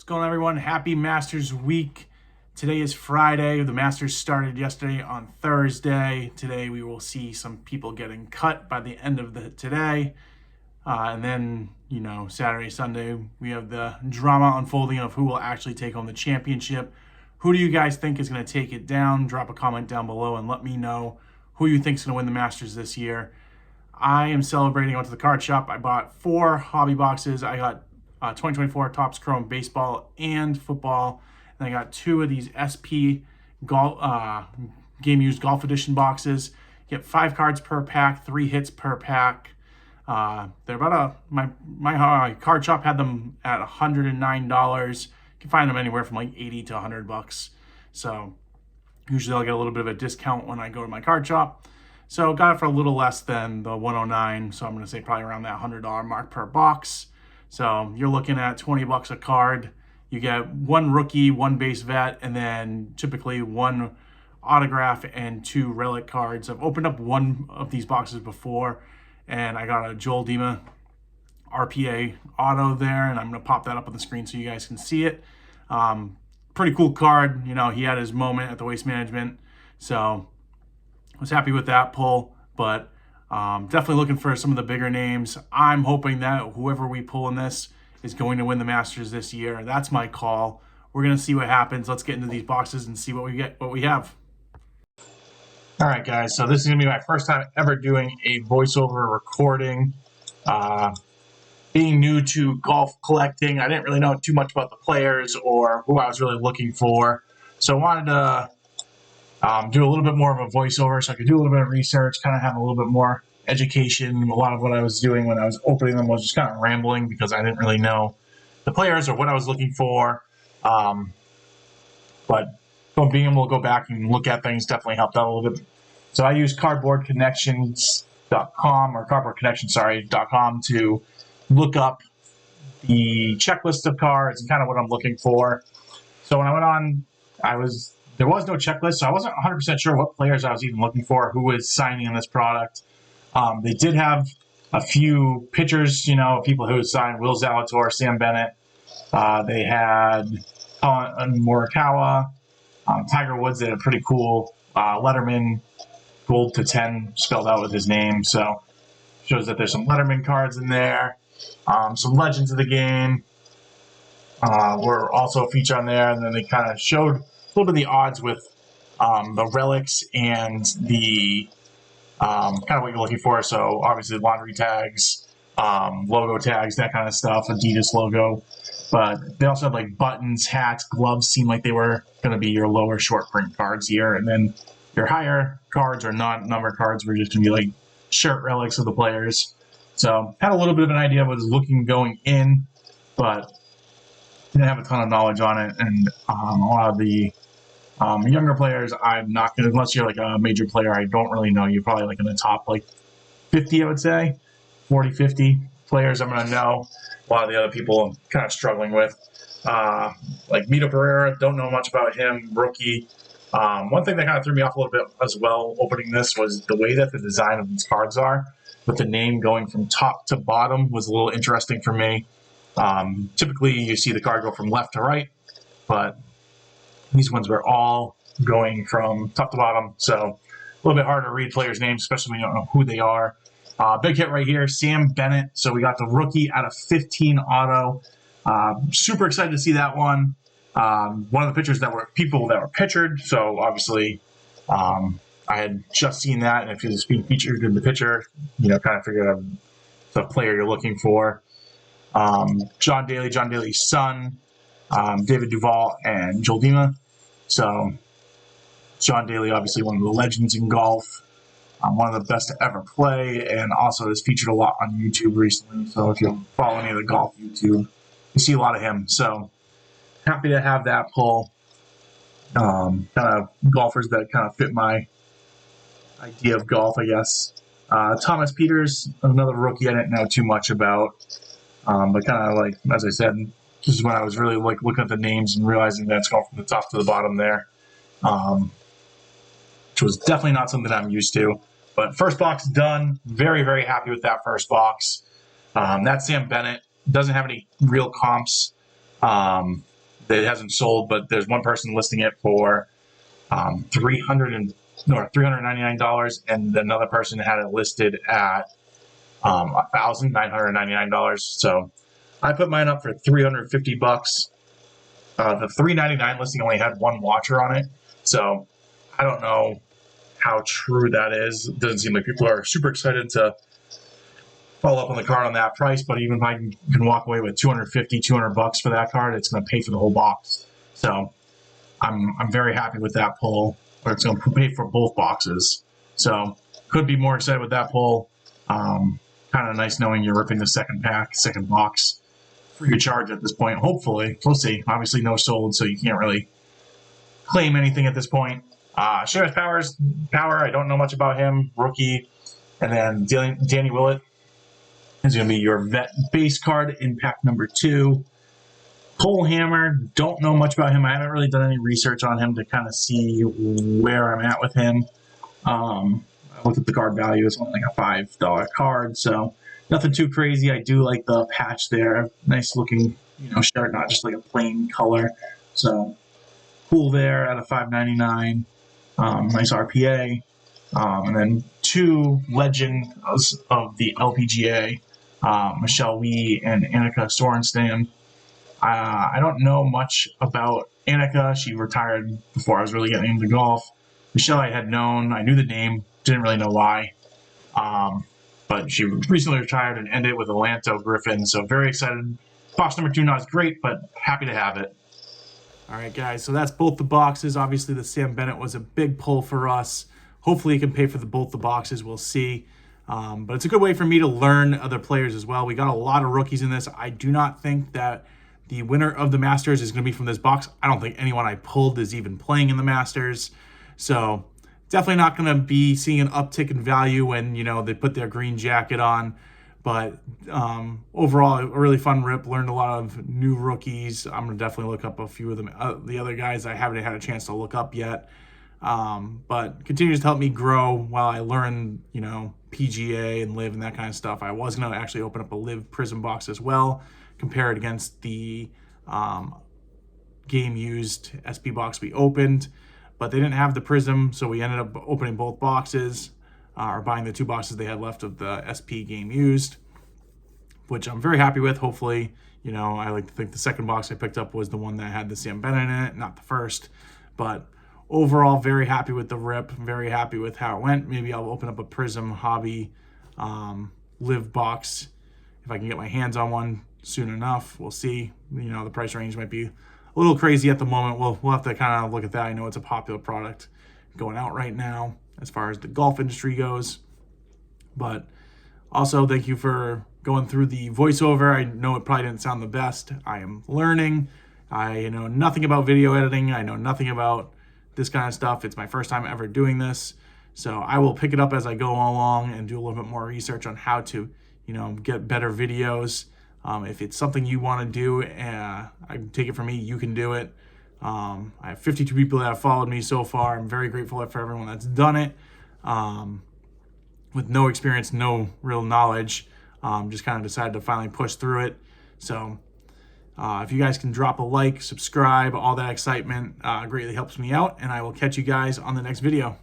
going on, everyone? Happy Masters Week. Today is Friday. The Masters started yesterday on Thursday. Today we will see some people getting cut by the end of today. And then, Saturday, Sunday, we have the drama unfolding of who will actually take home the championship. Who do you guys think is going to take it down? Drop a comment down below and let me know who you think is going to win the Masters this year. I am celebrating. I went to the card shop. I bought 4 hobby boxes. I got 2024 Topps Chrome baseball and football. And I got 2 of these SP game used golf edition boxes. You get 5 cards per pack, 3 hits per pack. They're about my card shop had them at $109. You can find them anywhere from like $80 to $100. So usually I'll get a little bit of a discount when I go to my card shop. So got it for a little less than the $109. So I'm going to say probably around that $100 mark per box. So you're looking at $20 a card. You get 1 rookie, 1 base vet, and then typically 1 autograph and 2 relic cards. I've opened up one of these boxes before, and I got a Joel Dima RPA auto there, and I'm going to pop that up on the screen so you guys can see it. Pretty cool card. He had his moment at the Waste Management, so I was happy with that pull, but definitely looking for some of the bigger names. I'm hoping that whoever we pull in this is going to win the Masters this year. That's my call. We're going to see what happens. Let's get into these boxes and see what we have. All right, guys. So this is going to be my first time ever doing a voiceover recording. Being new to golf collecting, I didn't really know too much about the players or who I was really looking for. So I wanted to do a little bit more of a voiceover so I could do a little bit of research, kind of have a little bit more education. A lot of what I was doing when I was opening them was just kind of rambling because I didn't really know the players or what I was looking for. But being able to go back and look at things definitely helped out a little bit. So I use cardboardconnections.com or cardboardconnection.com to look up the checklist of cards and kind of what I'm looking for. So when I went on, there was no checklist, so I wasn't 100% sure what players I was even looking for, who was signing in this product. They did have a few pitchers, people who signed Will Zalator, Sam Bennett. They had Colin Morikawa, Tiger Woods. They had a pretty cool Letterman Gold to 10 spelled out with his name, so shows that there's some Letterman cards in there. Some legends of the game were also featured on there, and then they kind of showed a little bit of the odds with the relics and the kind of what you're looking for. So obviously laundry tags, logo tags, that kind of stuff, Adidas logo. But they also have like buttons, hats, gloves. Seemed like they were going to be your lower short print cards here, and then your higher cards or non-number cards were just going to be like shirt relics of the players. So had a little bit of an idea of what I was looking going in, but didn't have a ton of knowledge on it. And a lot of the younger players, I'm not going to, unless you're like a major player, I don't really know. You're probably like in the top like 50, I would say, 40, 50 players I'm going to know. A lot of the other people I'm kind of struggling with. Like Mito Pereira, don't know much about him, rookie. One thing that kind of threw me off a little bit as well opening this was the way that the design of these cards are, with the name going from top to bottom was a little interesting for me. Typically, you see the card go from left to right, but these ones were all going from top to bottom, so a little bit harder to read players' names, especially when you don't know who they are. Big hit right here, Sam Bennett. So we got the rookie out of 15 auto. Super excited to see that one. One of the pitchers that were pitchered, so obviously I had just seen that, and if he was being featured in the pitcher, kind of figured out the player you're looking for. John Daly's son, David Duval, and Joel Dima. So John Daly, obviously one of the legends in golf, one of the best to ever play, and also has featured a lot on YouTube recently. So if you follow any of the golf YouTube, you see a lot of him. So happy to have that pull. Kind of golfers that kind of fit my idea of golf, I guess. Thomas Peters, another rookie I didn't know too much about. But kind of like, as I said, this is when I was really like looking at the names and realizing that it's going from the top to the bottom there, which was definitely not something I'm used to. But first box done. Very, very happy with that first box. That's Sam Bennett. Doesn't have any real comps. It hasn't sold, but there's one person listing it for $399, and another person had it listed at $1,999. So I put mine up for $350. The $399 listing only had one watcher on it, so I don't know how true that is. It doesn't seem like people are super excited to follow up on the card on that price, but even if I can walk away with $200 for that card, it's going to pay for the whole box. So I'm very happy with that pull, or it's going to pay for both boxes. So could be more excited with that pull. Kind of nice knowing you're ripping the second box free of charge at this point. Hopefully, we'll see. Obviously, no sold, so you can't really claim anything at this point. Seamus Power, I don't know much about him. Rookie. And then Danny Willett is going to be your vet base card in pack number 2. Cole Hammer, don't know much about him. I haven't really done any research on him to kind of see where I'm at with him. I looked at the card value. It's only like a $5 card, so nothing too crazy. I do like the patch there. Nice looking, shirt, not just like a plain color. So cool there at a $5.99. Nice RPA. And then 2 legends of the LPGA, Michelle Wie and Annika Sorenstam. I don't know much about Annika. She retired before I was really getting into golf. Michelle I had known. I knew the name. Didn't really know why. But she recently retired and ended with Atlanto Griffin. So very excited. Box number 2 not as great, but happy to have it. All right, guys. So that's both the boxes. Obviously, the Sam Bennett was a big pull for us. Hopefully, it can pay for both the boxes. We'll see. But it's a good way for me to learn other players as well. We got a lot of rookies in this. I do not think that the winner of the Masters is going to be from this box. I don't think anyone I pulled is even playing in the Masters. So definitely not going to be seeing an uptick in value when, they put their green jacket on. But overall, a really fun rip. Learned a lot of new rookies. I'm going to definitely look up a few of them. The other guys I haven't had a chance to look up yet. But continues to help me grow while I learn, PGA and Live and that kind of stuff. I was going to actually open up a Live Prism box as well, compare it against the game used SP box we opened, but they didn't have the Prism, so we ended up opening both boxes, or buying the 2 boxes they had left of the SP game used, which I'm very happy with. Hopefully, I like to think the second box I picked up was the one that had the Sam Bennett in it, not the first. But overall, very happy with the rip, very happy with how it went. Maybe I'll open up a Prism Hobby Live box if I can get my hands on one soon enough. We'll see. The price range might be a little crazy at the moment. We'll have to kind of look at that. I know it's a popular product going out right now as far as the golf industry goes. But also, thank you for going through the voiceover. I know it probably didn't sound the best. I am learning. I know nothing about video editing. I know nothing about this kind of stuff. It's my first time ever doing this. So I will pick it up as I go along and do a little bit more research on how to, get better videos. If it's something you want to do, I take it from me, you can do it. I have 52 people that have followed me so far. I'm very grateful for everyone that's done it. With no experience, no real knowledge, just kind of decided to finally push through it. So if you guys can drop a like, subscribe, all that excitement greatly helps me out, and I will catch you guys on the next video.